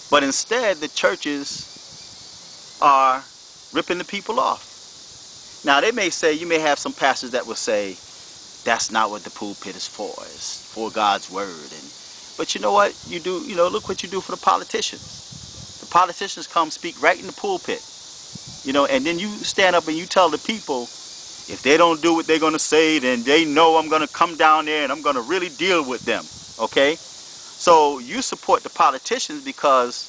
But instead, the churches are ripping the people off. Now, they may say, you may have some pastors that will say, that's not what the pulpit is for. It's for God's word. But you know what? You do, look what you do for the politicians. The politicians come speak right in the pulpit. And then you stand up and you tell the people, if they don't do what they're going to say, then they know I'm going to come down there and I'm going to really deal with them. Okay? So you support the politicians because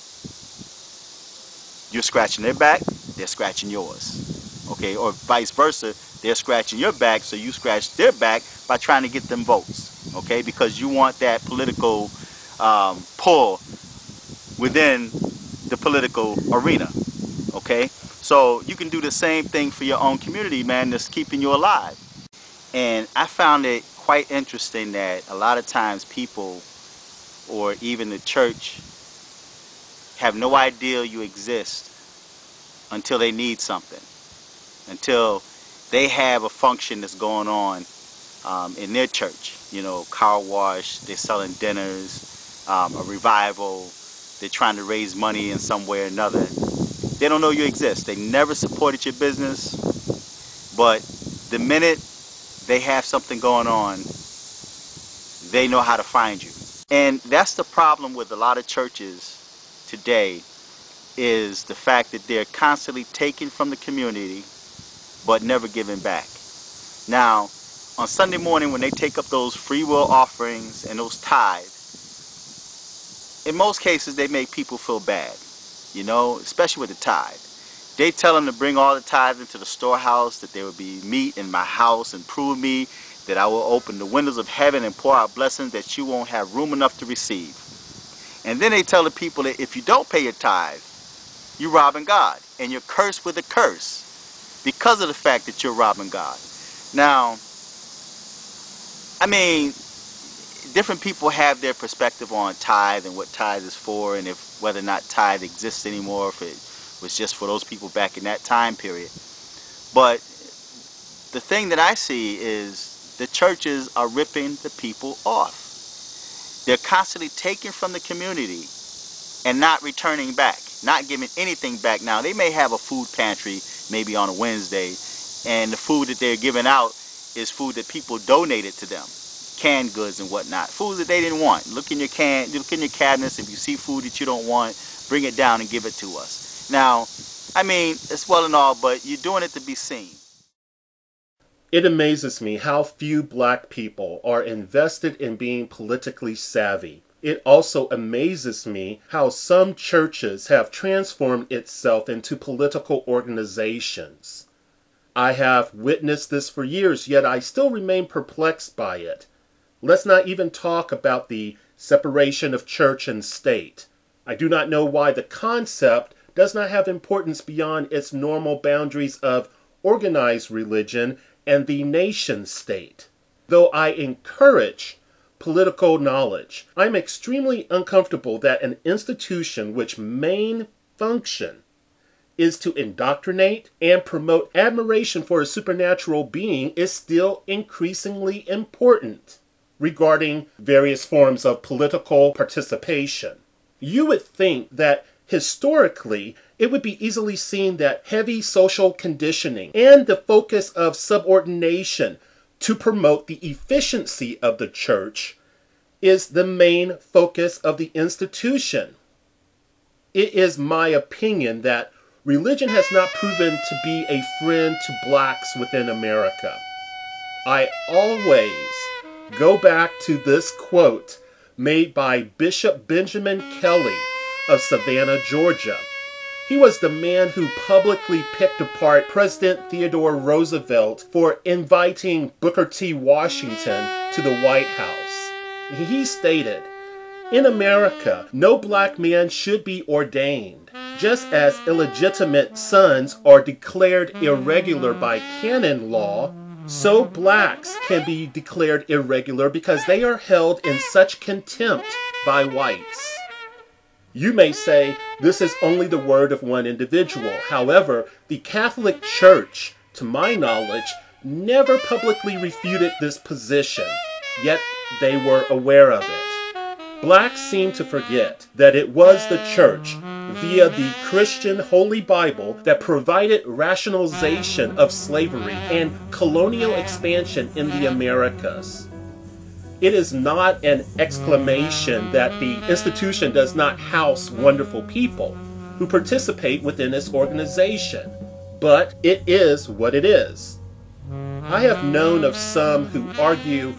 you're scratching their back, they're scratching yours. Okay? Or vice versa, they're scratching your back, so you scratch their back by trying to get them votes. Okay? Because you want that political pull within the political arena. Okay? So you can do the same thing for your own community, man, that's keeping you alive. And I found it quite interesting that a lot of times people, or even the church, have no idea you exist until they need something, until they have a function that's going on in their church. Car wash, they're selling dinners, a revival, they're trying to raise money in some way or another. They don't know you exist. They never supported your business, but the minute they have something going on, they know how to find you. And that's the problem with a lot of churches today, is the fact that they're constantly taking from the community but never giving back. Now, on Sunday morning when they take up those free will offerings and those tithes, in most cases they make people feel bad. Especially with the tithe. They tell them to bring all the tithes into the storehouse, that there will be meat in my house, and prove me that I will open the windows of heaven and pour out blessings that you won't have room enough to receive. And then they tell the people that if you don't pay your tithe, you're robbing God, and you're cursed with a curse because of the fact that you're robbing God. Now, I mean, different people have their perspective on tithe and what tithe is for, and whether or not tithe exists anymore, if it was just for those people back in that time period. But the thing that I see is the churches are ripping the people off. They're constantly taking from the community and not returning back, not giving anything back. Now, they may have a food pantry maybe on a Wednesday, and the food that they're giving out is food that people donated to them. Canned goods and whatnot, foods that they didn't want. Look in your cabinets. If you see food that you don't want, bring it down and give it to us. Now, I mean, it's well and all, but you're doing it to be seen. It amazes me how few black people are invested in being politically savvy. It also amazes me how some churches have transformed itself into political organizations. I have witnessed this for years, yet I still remain perplexed by it. Let's not even talk about the separation of church and state. I do not know why the concept does not have importance beyond its normal boundaries of organized religion and the nation state. Though I encourage political knowledge, I'm extremely uncomfortable that an institution which main function is to indoctrinate and promote admiration for a supernatural being is still increasingly important regarding various forms of political participation. You would think that historically it would be easily seen that heavy social conditioning and the focus of subordination to promote the efficiency of the church is the main focus of the institution. It is my opinion that religion has not proven to be a friend to blacks within America. I always go back to this quote made by Bishop Benjamin Kelly of Savannah, Georgia. He was the man who publicly picked apart President Theodore Roosevelt for inviting Booker T. Washington to the White House. He stated, "In America, no black man should be ordained. Just as illegitimate sons are declared irregular by canon law, so blacks can be declared irregular because they are held in such contempt by whites." You may say this is only the word of one individual. However, the Catholic Church, to my knowledge, never publicly refuted this position, yet they were aware of it. Blacks seem to forget that it was the church, via the Christian Holy Bible, that provided rationalization of slavery and colonial expansion in the Americas. It is not an exclamation that the institution does not house wonderful people who participate within its organization, but it is what it is. I have known of some who argue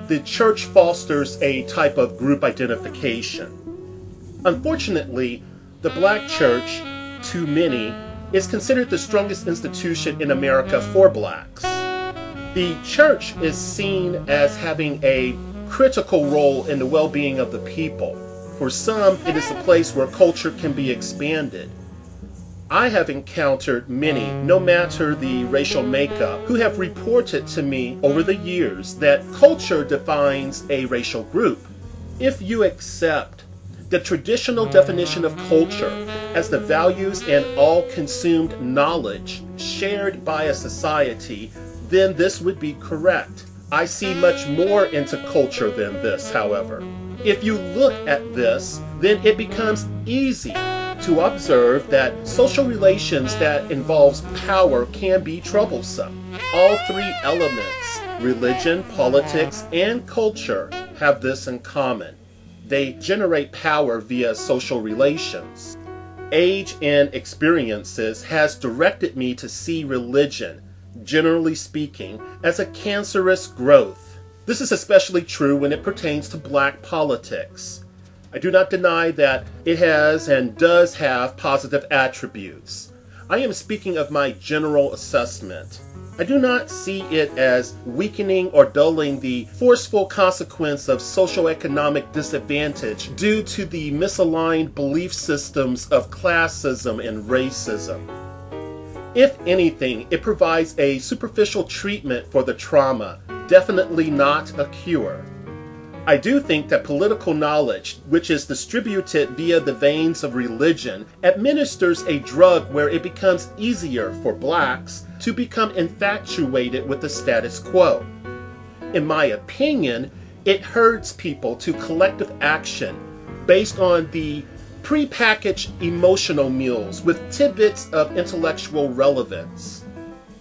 the church fosters a type of group identification. Unfortunately, the black church, to many, is considered the strongest institution in America for blacks. The church is seen as having a critical role in the well-being of the people. For some, it is a place where culture can be expanded. I have encountered many, no matter the racial makeup, who have reported to me over the years that culture defines a racial group. If you accept the traditional definition of culture as the values and all-consumed knowledge shared by a society, then this would be correct. I see much more into culture than this, however. If you look at this, then it becomes easy to observe that social relations that involves power can be troublesome. All three elements, religion, politics, and culture, have this in common. They generate power via social relations. Age and experiences has directed me to see religion, generally speaking, as a cancerous growth. This is especially true when it pertains to black politics. I do not deny that it has and does have positive attributes. I am speaking of my general assessment. I do not see it as weakening or dulling the forceful consequence of socioeconomic disadvantage due to the misaligned belief systems of classism and racism. If anything, it provides a superficial treatment for the trauma, definitely not a cure. I do think that political knowledge, which is distributed via the veins of religion, administers a drug where it becomes easier for blacks to become infatuated with the status quo. In my opinion, it herds people to collective action based on the prepackaged emotional meals with tidbits of intellectual relevance.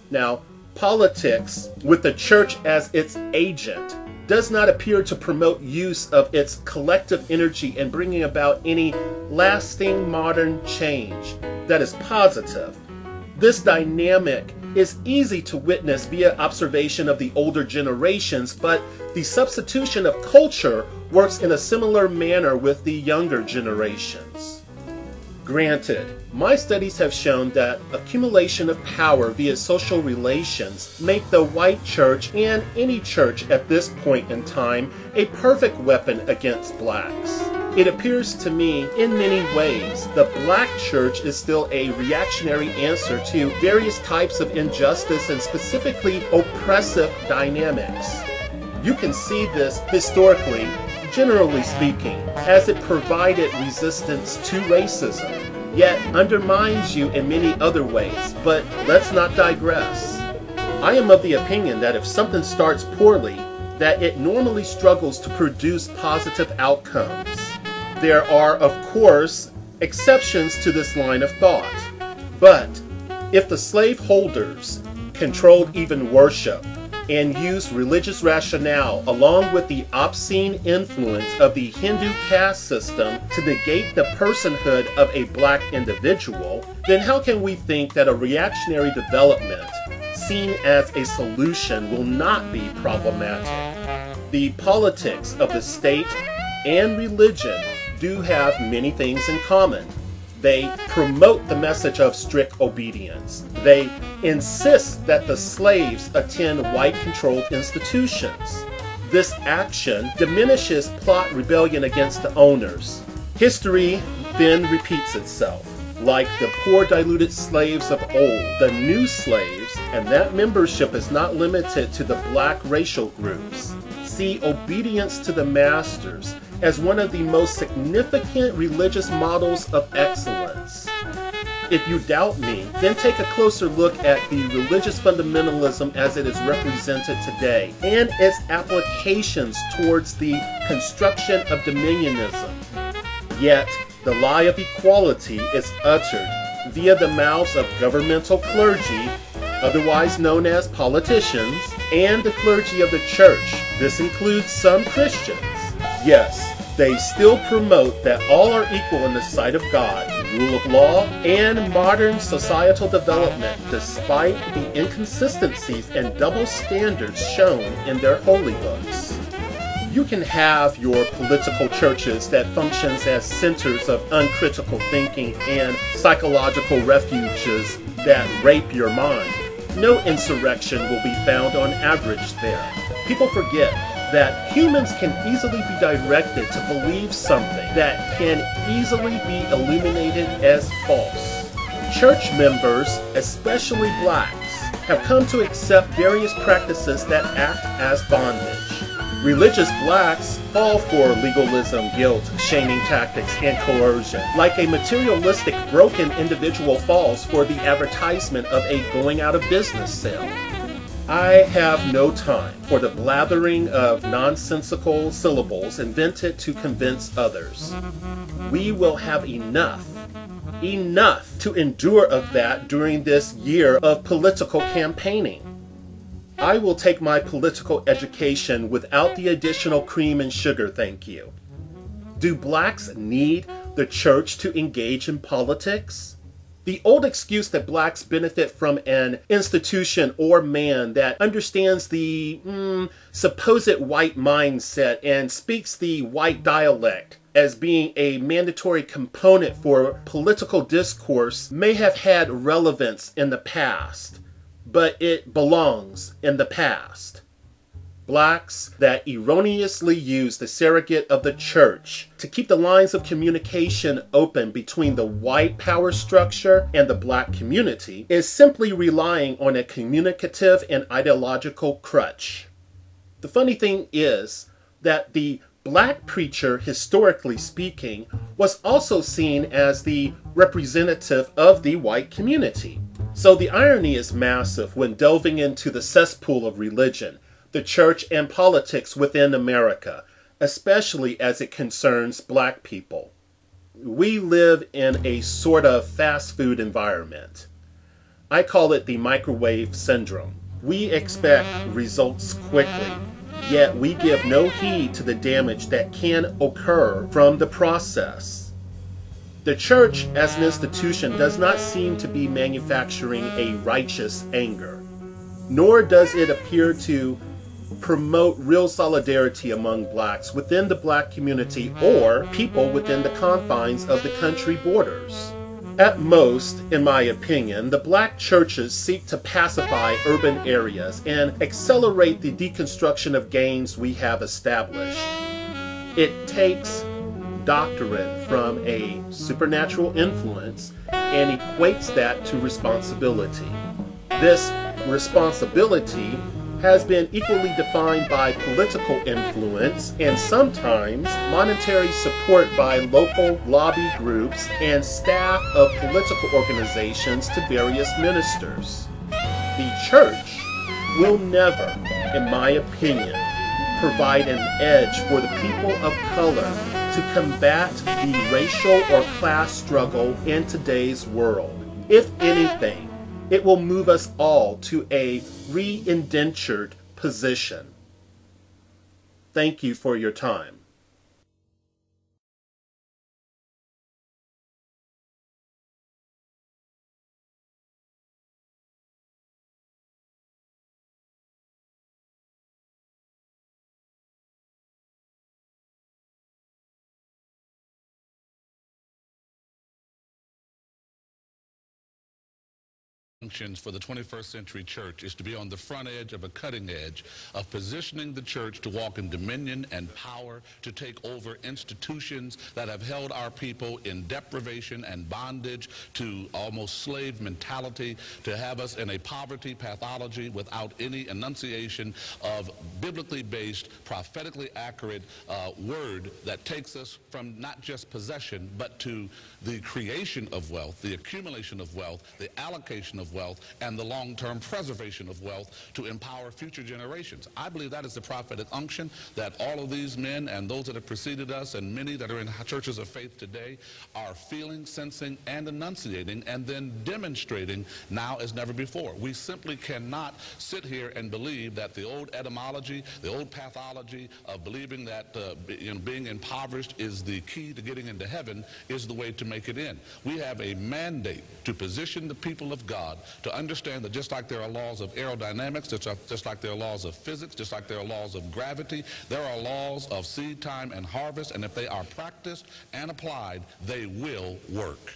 Now, politics, with the church as its agent, does not appear to promote use of its collective energy in bringing about any lasting modern change that is positive. This dynamic is easy to witness via observation of the older generations, but the substitution of culture works in a similar manner with the younger generations. Granted, my studies have shown that accumulation of power via social relations make the white church and any church at this point in time a perfect weapon against blacks. It appears to me, in many ways, the black church is still a reactionary answer to various types of injustice and specifically oppressive dynamics. You can see this historically, generally speaking, as it provided resistance to racism, yet undermines you in many other ways. But let's not digress. I am of the opinion that if something starts poorly, that it normally struggles to produce positive outcomes. There are, of course, exceptions to this line of thought. But if the slaveholders controlled even worship and used religious rationale along with the obscene influence of the Hindu caste system to negate the personhood of a black individual, then how can we think that a reactionary development seen as a solution will not be problematic? The politics of the state and religion do have many things in common. They promote the message of strict obedience. They insist that the slaves attend white-controlled institutions. This action diminishes plot rebellion against the owners. History then repeats itself. Like the poor diluted slaves of old, the new slaves, and that membership is not limited to the black racial groups, see obedience to the masters as one of the most significant religious models of excellence. If you doubt me, then take a closer look at the religious fundamentalism as it is represented today and its applications towards the construction of dominionism. Yet, the lie of equality is uttered via the mouths of governmental clergy, otherwise known as politicians, and the clergy of the church. This includes some Christians. Yes, they still promote that all are equal in the sight of God, rule of law, and modern societal development, despite the inconsistencies and double standards shown in their holy books. You can have your political churches that functions as centers of uncritical thinking and psychological refuges that rape your mind. No insurrection will be found on average there. People forget that humans can easily be directed to believe something that can easily be illuminated as false. Church members, especially blacks, have come to accept various practices that act as bondage. Religious blacks fall for legalism, guilt, shaming tactics, and coercion, like a materialistic, broken individual falls for the advertisement of a going out of business sale. I have no time for the blathering of nonsensical syllables invented to convince others. We will have enough to endure of that during this year of political campaigning. I will take my political education without the additional cream and sugar, thank you. Do blacks need the church to engage in politics? The old excuse that blacks benefit from an institution or man that understands the supposed white mindset and speaks the white dialect as being a mandatory component for political discourse may have had relevance in the past, but it belongs in the past. Blacks that erroneously use the surrogate of the church to keep the lines of communication open between the white power structure and the black community is simply relying on a communicative and ideological crutch. The funny thing is that the black preacher, historically speaking, was also seen as the representative of the white community. So the irony is massive when delving into the cesspool of religion, the church, and politics within America, especially as it concerns black people. We live in a sort of fast food environment. I call it the microwave syndrome. We expect results quickly, yet we give no heed to the damage that can occur from the process. The church as an institution does not seem to be manufacturing a righteous anger, nor does it appear to promote real solidarity among blacks within the black community or people within the confines of the country borders. At most, in my opinion, the black churches seek to pacify urban areas and accelerate the deconstruction of gains we have established. It takes doctrine from a supernatural influence and equates that to responsibility. This responsibility has been equally defined by political influence and sometimes monetary support by local lobby groups and staff of political organizations to various ministers. The church will never, in my opinion, provide an edge for the people of color to combat the racial or class struggle in today's world. If anything, it will move us all to a re-indentured position. Thank you for your time. functions for the 21st century church is to be on the front edge of a cutting edge of positioning the church to walk in dominion and power, to take over institutions that have held our people in deprivation and bondage to almost slave mentality, to have us in a poverty pathology without any enunciation of biblically based, prophetically accurate word that takes us from not just possession, but to the creation of wealth, the accumulation of wealth, the allocation of wealth, and the long-term preservation of wealth to empower future generations. I believe that is the prophetic unction that all of these men and those that have preceded us and many that are in churches of faith today are feeling, sensing, and enunciating, and then demonstrating now as never before. We simply cannot sit here and believe that the old etymology, the old pathology of believing that being impoverished is the key to getting into heaven is the way to make it in. We have a mandate to position the people of God to understand that just like there are laws of aerodynamics, just like there are laws of physics, just like there are laws of gravity, there are laws of seed time and harvest, and if they are practiced and applied, they will work.